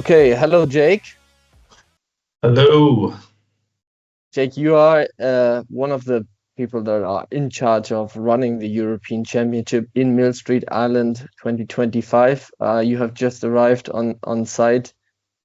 Okay, hello, Jake. Hello. Jake, you are one of the people that are in charge of running the European Championship in Mill Street, Ireland 2025. You have just arrived on site.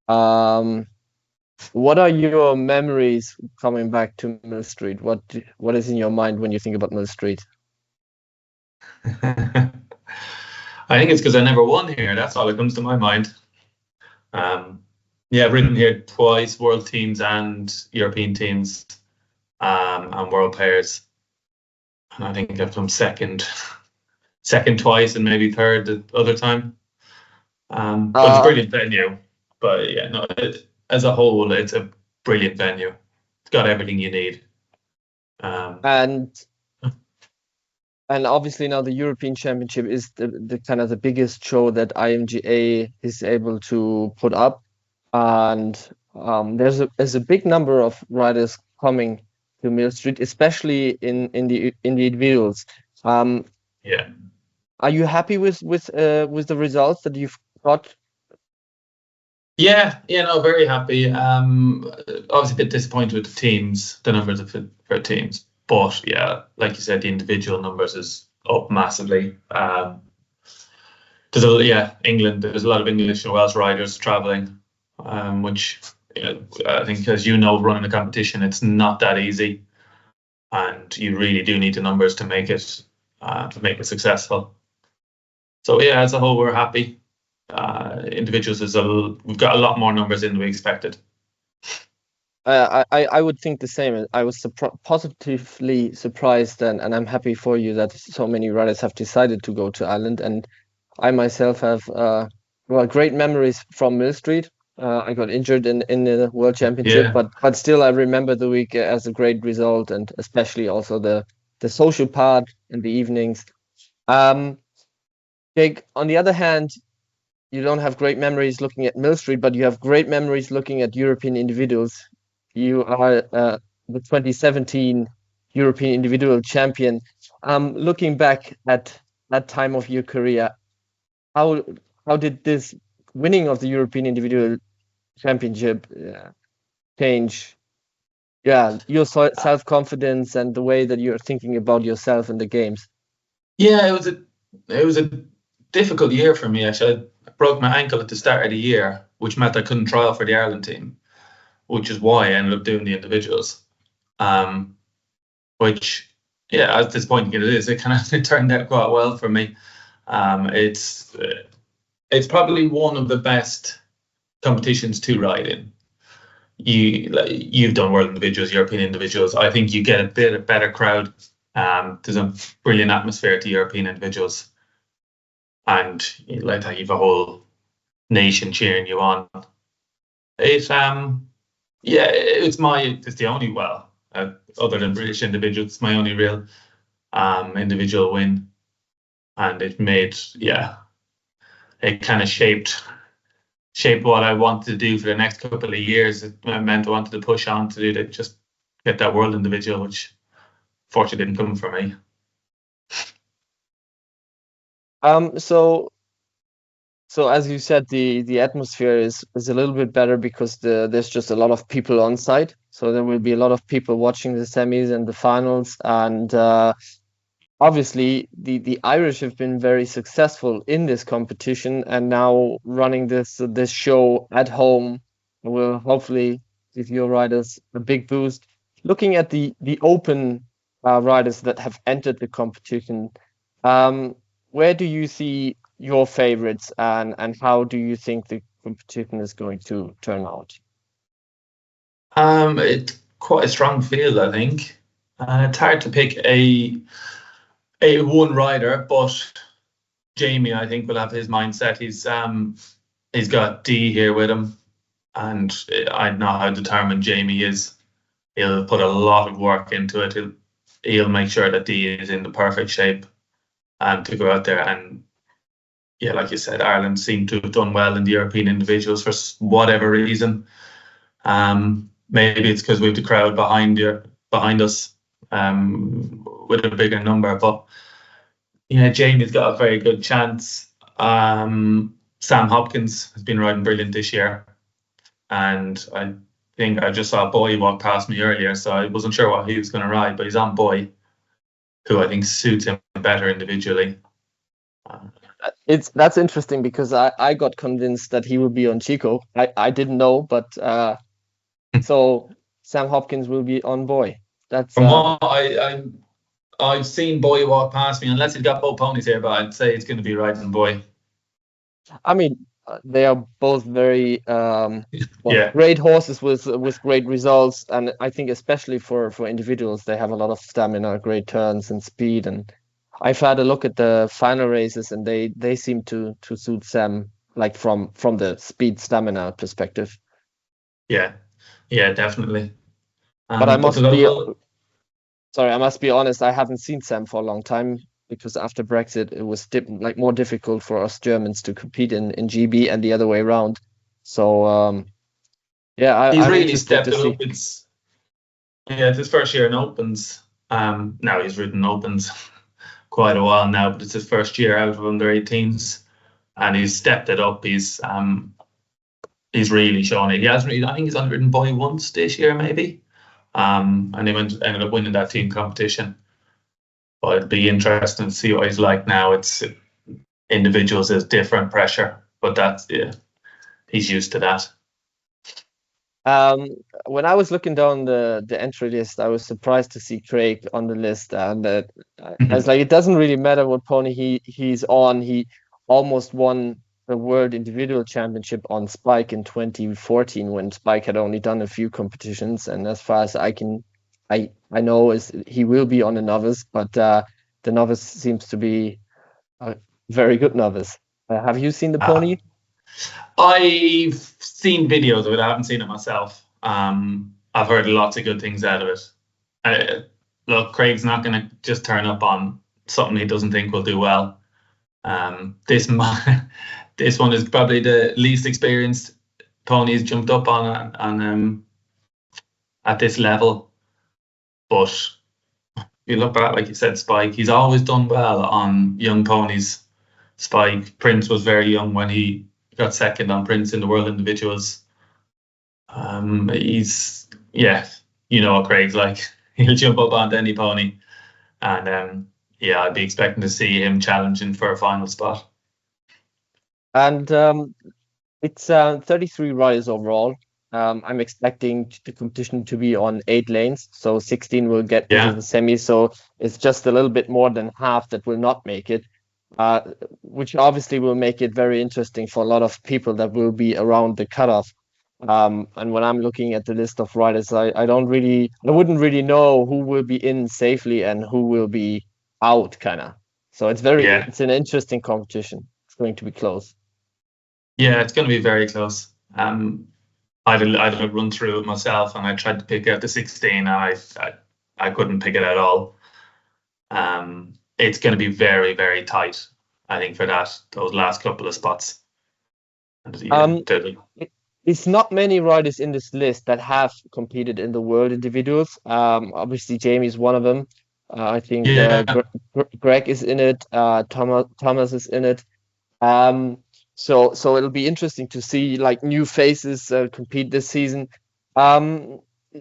Um, what are your memories coming back to Mill Street? What is in your mind when you think about Mill Street? I think it's because I never won here. That's all that comes to my mind. Um, yeah, I've ridden here twice, world teams and European teams, and world pairs. And I think I've come second twice, and maybe third the other time. But it's a Uh, brilliant venue. But yeah, no, as a whole, it's a brilliant venue. It's got everything you need. Um, and and obviously now the European Championship is the kind of the biggest show that IMGA is able to put up. And there's a big number of riders coming to Mill Street, especially in the individuals. Um, yeah. are you happy with the results that you've got? Yeah, no, very happy. Obviously a bit disappointed with the teams, the numbers for teams. But yeah, like you said, the individual numbers is up massively. England, there's a lot of English and Welsh riders traveling, which I think, as you know, running a competition, it's not that easy. And you really do need the numbers to make it successful. So yeah, as a whole, we're happy. Individuals we've got a lot more numbers in than we expected. I would think the same. I was positively surprised, and I'm happy for you that so many riders have decided to go to Ireland. And I myself have great memories from Mill Street. I got injured in the World Championship, Yeah, but still I remember the week as a great result, and especially also the social part in the evenings. Um, Jake, on the other hand, you don't have great memories looking at Mill Street, but you have great memories looking at European individuals. You are the 2017 European individual champion. Looking back at that time of your career, how how did this winning of the European individual championship change your self-confidence and the way that you're thinking about yourself in the games? yeah, it was a difficult year for me. Actually, I broke my ankle at the start of the year, which meant I couldn't trial for the Ireland team, which is why I ended up doing the individuals. Um, which, yeah, as disappointing as it is, it kind of it turned out quite well for me. It's probably one of the best competitions to ride in. You've done world individuals, European individuals. I think you get a bit of better crowd. There's a brilliant atmosphere to European individuals, and like that, you've a whole nation cheering you on. It yeah, it's the only other than British individuals, it's my only real individual win, and it kind of shaped what I wanted to do for the next couple of years. It meant I wanted to push on to just get that world individual, which fortunately didn't come for me. Um, so so as you said, the atmosphere is a little bit better because there's just a lot of people on site. So there will be a lot of people watching the semis and the finals, and obviously the Irish have been very successful in this competition, and now running this show at home will hopefully give your riders a big boost. Looking at the open riders that have entered the competition, um, where do you see your favorites, and how do you think the competition is going to turn out? It's quite a strong field, I think. It's hard to pick a one rider, but Jamie, I think, will have his mindset. He's got D here with him, and I know how determined Jamie is. He'll put a lot of work into it. He'll make sure that D is in the perfect shape to go out there. And yeah, like you said, Ireland seem to have done well in the European individuals for whatever reason. Maybe it's because we have the crowd behind us with a bigger number. But yeah, Jamie's got a very good chance. Sam Hopkins has been riding brilliant this year. and I think I just saw Boy walk past me earlier, so I wasn't sure what he was going to ride, but he's on Boy, who I think suits him better individually. That's interesting because I got convinced that he would be on Chico. I didn't know, but so Sam Hopkins will be on Boy. That's From what I've seen Boy walk past me, unless he's got both ponies here, but I'd say it's going to be riding Boy. I mean, they are both very Yeah. great horses with great results, and I think especially for individuals, they have a lot of stamina, great turns and speed. And I've had a look at the final races, and they seem to suit Sam, like from the speed stamina perspective. Yeah, definitely. But I But must there's be also, sorry, I must be honest, I haven't seen Sam for a long time because after Brexit, it was like more difficult for us Germans to compete in GB and the other way around. So yeah, he's I'm really interested to stepped it see. up. It's his first year in Opens. Now he's ridden Opens quite a while now, but it's his first year out of under 18s, and he's stepped it up. He's really shown it. He hasn't. I think he's only ridden Boy once this year, maybe. And he ended up winning that team competition. But it'd be interesting to see what he's like now. It's individuals is different pressure, but he's used to that. Um, when I was looking down the entry list, I was surprised to see Craig on the list, and I was like, it doesn't really matter what pony he's on. He almost won the World Individual Championship on Spike in 2014 when Spike had only done a few competitions, and as far as I know is he will be on a novice, but the novice seems to be a very good novice. Have you seen the Uh, pony? I've seen videos of it. I haven't seen it myself. I've heard lots of good things out of it. Look, Craig's not going to just turn up on something he doesn't think will do well. This this one is probably the least experienced pony he's jumped up on at this level. But if you look back, like you said, Spike, he's always done well on young ponies. Spike Prince was very young when he got second on Prince in the World Individuals. He's you know what Craig's like. He'll jump up onto any pony, and I'd be expecting to see him challenging for a final spot. And it's 33 riders overall. I'm expecting the competition to be on 8 lanes, so 16 will get into Yeah, the semis. So it's just a little bit more than half that will not make it, uh, which obviously will make it very interesting for a lot of people that will be around the cutoff. And when I'm looking at the list of riders, I wouldn't really know who will be in safely and who will be out, kind of. So yeah, it's an interesting competition. It's going to be close. It's going to be very close. I'd run through it myself, and I tried to pick out the 16, and I couldn't pick it at all. It's going to be very, very tight, I think, for those last couple of spots. And, Um, it's not many riders in this list that have competed in the world individuals. Obviously Jamie is one of them. I think yeah, Greg is in it. Thomas is in it. Um, so it'll be interesting to see like new faces compete this season. Um,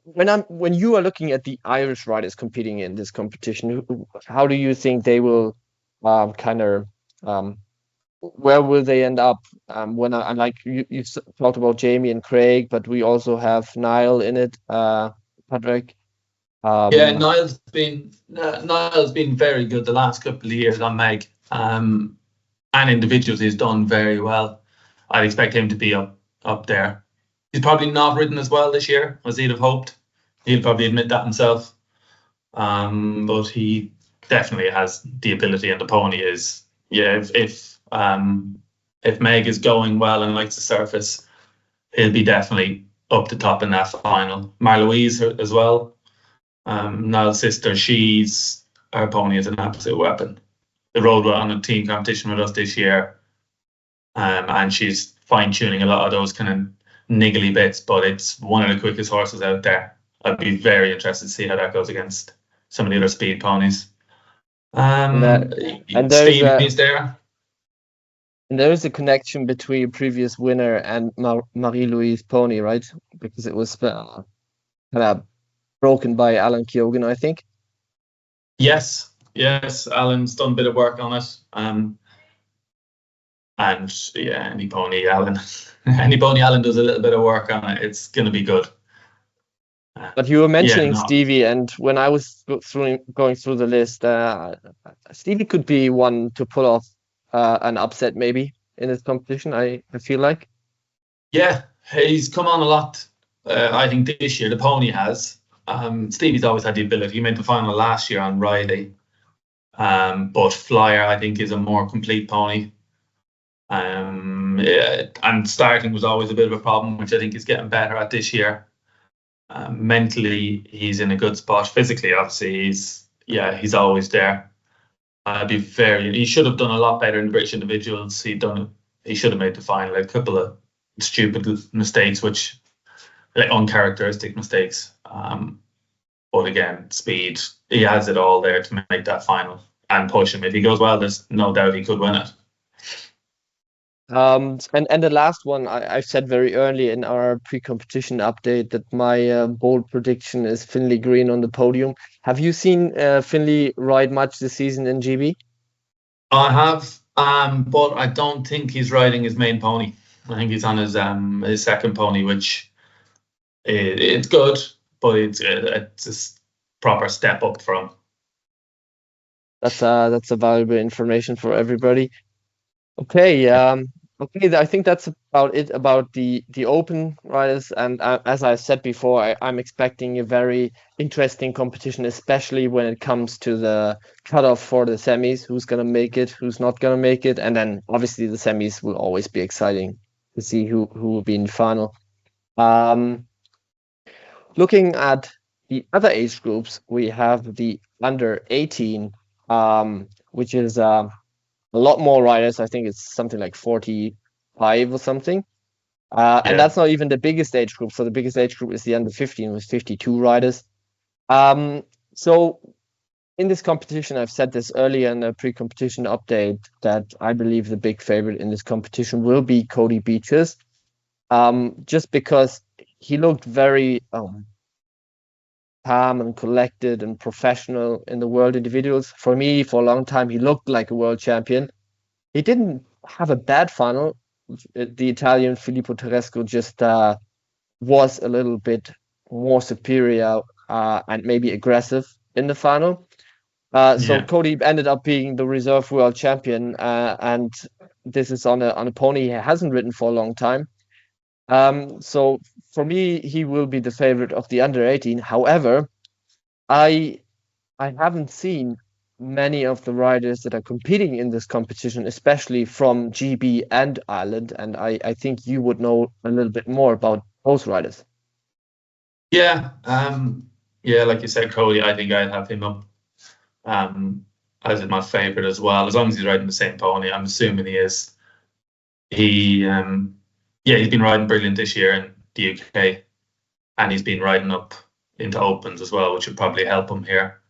when you are looking at the Irish riders competing in this competition, how do you think they will kind of where will they end up? When I like you talked about Jamie and Craig, but we also have Niall in it, Patrick. yeah. Um, Niall's been very good the last couple of years on Meg. And individuals, he's done very well. I'd expect him to be up there. He's probably not ridden as well this year as he'd have hoped. He'll probably admit that himself. But he definitely has the ability, and the pony is if Meg is going well and likes the surface, he'll be definitely up the top in that final. Marloise as well. Niall's sister, her pony is an absolute weapon. They rode on a team competition with us this year, and she's fine tuning a lot of those kind of niggly bits. But it's one of the quickest horses out there. I'd be very interested to see how that goes against some of the other speed ponies. and, Um, and there's Stevie's there. And there is a connection between previous winner and Marie-Louise Pony, right? Because it was kind of broken by Alan Keogan, I think. Yes, Alan's done a bit of work on it. And yeah, any pony Alan, any pony Alan does a little bit of work on it. It's gonna be good. But you were Yeah, mentioning no, Stevie, and when I was going through the list, Stevie could be one to pull off an upset maybe in this competition. I feel like. yeah, he's come on a lot. I think this year the pony has. Stevie's always had the ability. He made the final last year on Riley. But Flyer, I think, is a more complete pony. Yeah, and starting was always a bit of a problem, which I think is getting better at this year. Mentally, he's in a good spot. Physically, obviously, he's always there. He should have done a lot better in the British individuals. He should have made the final. A couple of stupid mistakes, which like uncharacteristic mistakes. But again, speed. He has it all there to make that final and push him. If he goes well, there's no doubt he could win it. And the last one I said very early in our pre-competition update that my bold prediction is Finley Green on the podium. Have you seen Finley ride much this season in GB? I have, but I don't think he's riding his main pony. I think he's on his second pony, which it's good, but it's a proper step up for him. That's a valuable information for everybody. Okay, okay. I think that's about it about the open riders. And as I said before, I'm expecting a very interesting competition, especially when it comes to the cutoff for the semis. Who's gonna make it? Who's not gonna make it? And then obviously the semis will always be exciting to see who will be in the final. Um, Looking at the other age groups, we have the under 18, which is a lot more riders. I think it's something like 45 or something. And Yeah, that's not even the biggest age group. So the biggest age group is the under 15 with 52 riders. So in this competition, I've said this earlier in the pre-competition update that I believe the big favorite in this competition will be Cody Beaches. Just because he looked very calm and collected and professional in the world individuals. For me, for a long time, he looked like a world champion. He didn't have a bad final. The Italian Filippo Teresco just was a little bit more superior and maybe aggressive in the final. So yeah, Cody ended up being the reserve world champion, and this is on a pony he hasn't ridden for a long time. So for me, he will be the favorite of the under 18. However, I I haven't seen many of the riders that are competing in this competition, especially from GB and Ireland, and I think you would know a little bit more about those riders. yeah. Yeah, like you said, Cody. I think I'd have him up as my favorite as well, as long as he's riding the same pony. I'm assuming he is. He, yeah, he's been riding brilliant this year in the UK, and he's been riding up into opens as well, which would probably help him here.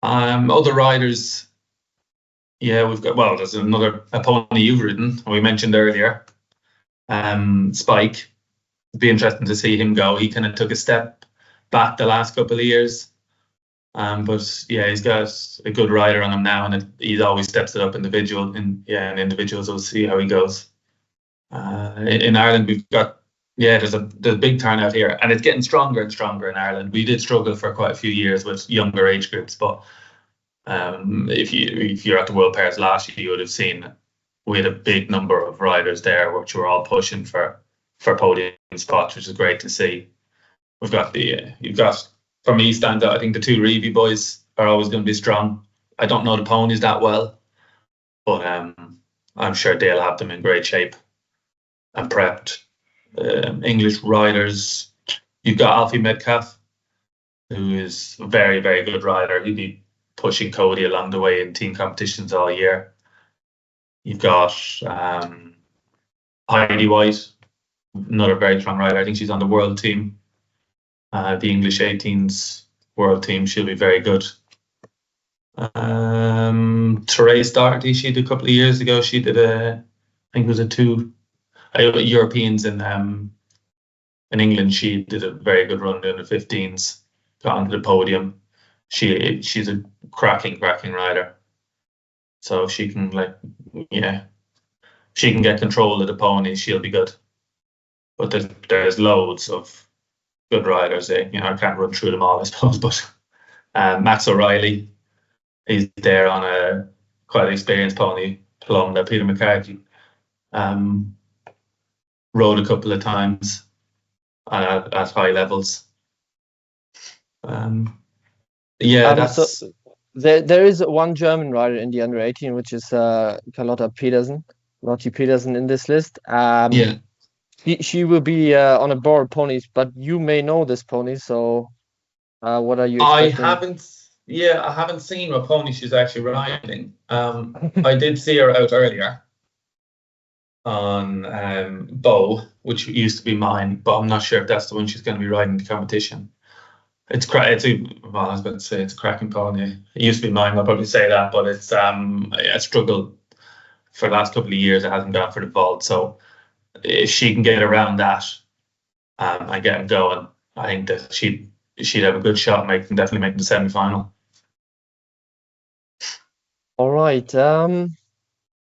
Other riders, yeah, we've got. Well, there's a pony you've ridden, we mentioned earlier. Spike. It'd be interesting to see him go. He kind of took a step back the last couple of years. But yeah, he's got a good rider on him now, and he always steps it up individual. In individuals, we'll see how he goes. In Ireland, we've got there's a big turnout here, and it's getting stronger and stronger in Ireland. We did struggle for quite a few years with younger age groups, but if you're at the World Pairs last year, you would have seen we had a big number of riders there, which were all pushing for podium spots, which is great to see. We've got you've got, for me, stands out. I think the two Reeve boys are always going to be strong. I don't know the ponies that well, but I'm sure they'll have them in great shape and prepped. English riders, you've got Alfie Metcalf, who is a very, very good rider. He'd be pushing Cody along the way in team competitions all year. You've got Heidi White, another very strong rider. I think she's on the world team, the English 18s world team. She'll be very good. Therese Doherty, she did a couple of years ago. She did think it was a two Europeans in England. She did a very good run in the 15s, got onto the podium. She's a cracking rider. So if she can she can get control of the ponies, she'll be good. But there's loads of good riders. I can't run through them all, I suppose. But Max O'Reilly, he's there on a quite experienced pony, Plum, that Peter McCarthy rode a couple of times at high levels. That's... So there is one German rider in the under 18, which is Carlotta Pedersen, Lotte Pedersen in this list. She will be on a borrowed pony, but you may know this pony. So what are you expecting? I haven't seen what pony she's actually riding. I did see her out earlier on Bow, which used to be mine, but I'm not sure if that's the one she's going to be riding in the competition. I was about to say it's a cracking pony. It used to be mine, I'll probably say that, but it's a struggle for the last couple of years. It hasn't gone for the vault, so if she can get around that and get him going, I think that she'd have a good shot, definitely making the semi-final. All right.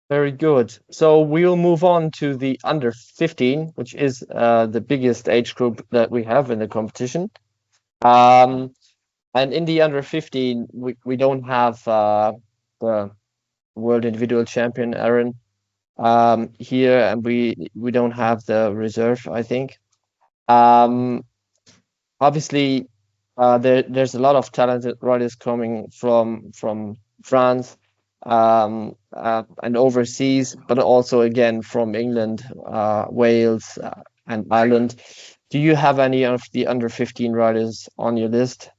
Very good. So we'll move on to the under 15, which is the biggest age group that we have in the competition. And in the under 15, we don't have the world individual champion Aaron here, and we don't have the reserve, I think. Obviously, there's a lot of talented riders coming from France and overseas, but also again from England, Wales, and Ireland. Do you have any of the under 15 riders on your list?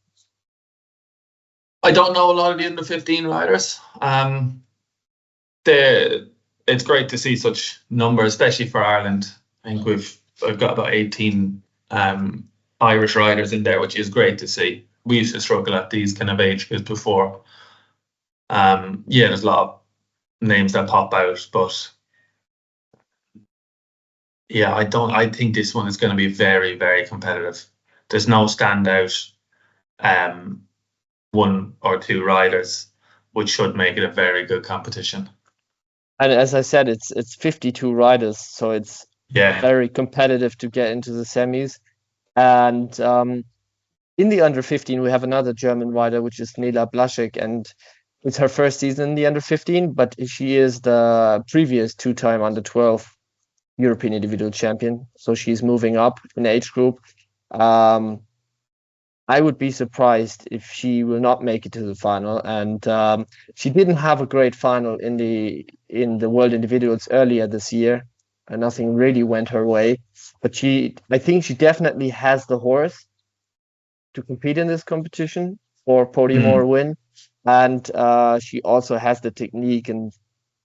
I don't know a lot of the under 15 riders. It's great to see such numbers, especially for Ireland. I think I've got about 18 Irish riders in there, which is great to see. We used to struggle at these kind of age groups before. There's a lot of names that pop out, but I think this one is going to be very, very competitive. There's no standout one or two riders, which should make it a very good competition. And as I said, it's 52 riders, so it's very competitive to get into the semis. And in the under 15, we have another German rider, which is Nela Blaschek, and it's her first season in the under 15, but she is the previous two-time under 12 European individual champion. So she's moving up in age group. I would be surprised if she will not make it to the final. And she didn't have a great final in the World Individuals earlier this year, and nothing really went her way. But I think she definitely has the horse to compete in this competition for podium or win. And she also has the technique and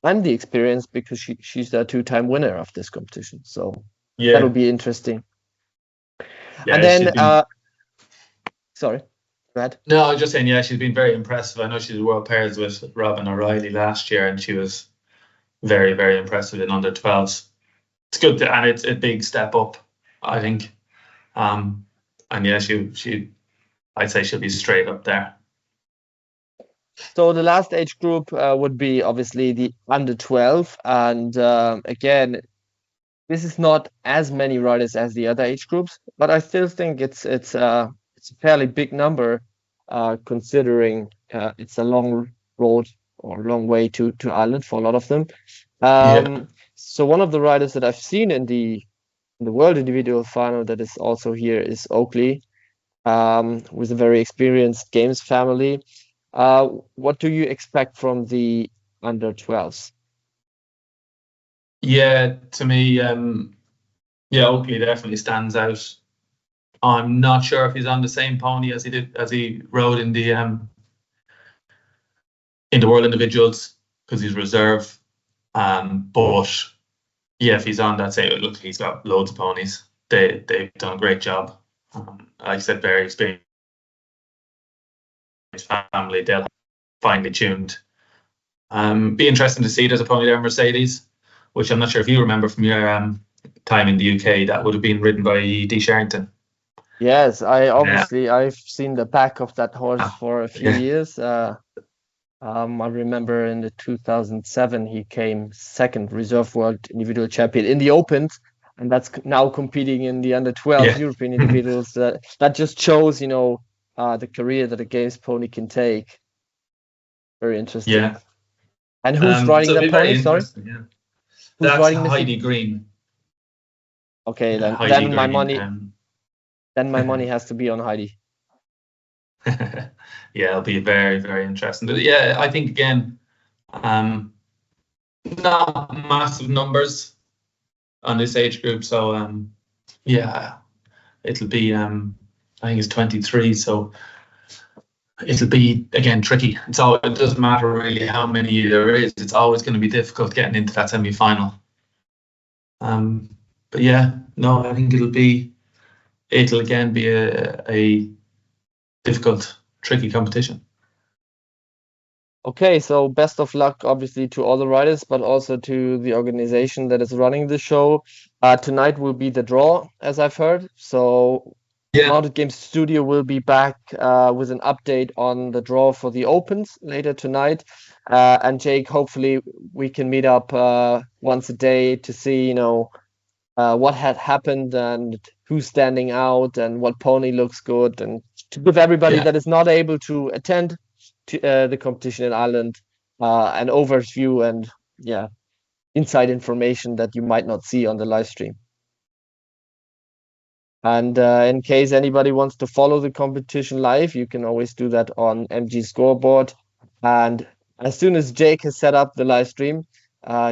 the experience because she's the two-time winner of this competition. So that'll be interesting. And then, sorry, go ahead. No, I was just saying, she's been very impressive. I know she did world pairs with Robin O'Reilly last year, and she was very, very impressive in under 12s. It's good, and it's a big step up, I think. And I'd say she'll be straight up there. So the last age group would be obviously the under 12, and again, this is not as many riders as the other age groups, but I still think it's a fairly big number, considering it's a long road or long way to Ireland for a lot of them. So one of the riders that I've seen in the World Individual Final that is also here is Oakley, with a very experienced games family. What do you expect from the under 12s? To me, Oakley definitely stands out. I'm not sure if he's on the same pony as he rode in the World Individuals, because he's reserve. But if he's on that, look, he's got loads of ponies. They've done a great job. Like I said, very experienced family. They'll finely tuned. Be interesting to see. There's a pony there, Mercedes. which I'm not sure if you remember from your time in the UK. That would have been ridden by D. Sherrington. Yes, Yeah. I've seen the back of that horse Ah, for a few yeah. years. I remember in the 2007 he came second reserve world individual champion in the Opens, and that's now competing in the under 12 Yeah. European individuals. That just shows, the career that a games pony can take. Very interesting. Yeah. And who's riding So it'd that be very pony? Sorry, interesting. Yeah. who's That's riding Missy? Heidi Green. Okay, then Heidi my money has to be on Heidi. yeah, it'll be very, very interesting. But yeah, I think again, not massive numbers on this age group. So yeah, it'll be I think it's 23, so it'll be again tricky. It doesn't matter really how many there is. It's always going to be difficult getting into that semi-final. But yeah, no, I think it'll again be a difficult, tricky competition. Okay, so best of luck, obviously, to all the riders, but also to the organization that is running the show. Tonight will be the draw, as I've heard. So Yeah, Mounted Games Studio will be back with an update on the draw for the Opens later tonight. And Jake, hopefully we can meet up once a day to see, what had happened and who's standing out and what pony looks good, and to give everybody yeah, that is not able to attend to the competition in Ireland an overview and inside information that you might not see on the live stream. And in case anybody wants to follow the competition live, you can always do that on MG Scoreboard. And as soon as Jake has set up the live stream,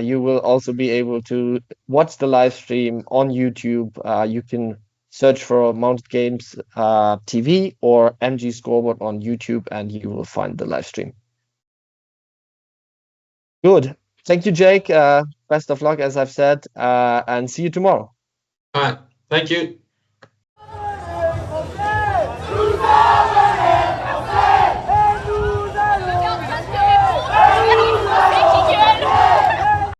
you will also be able to watch the live stream on YouTube. You can search for Mounted Games TV or MG Scoreboard on YouTube, and you will find the live stream. Good. Thank you, Jake. Best of luck, as I've said, and see you tomorrow. all right. Thank you.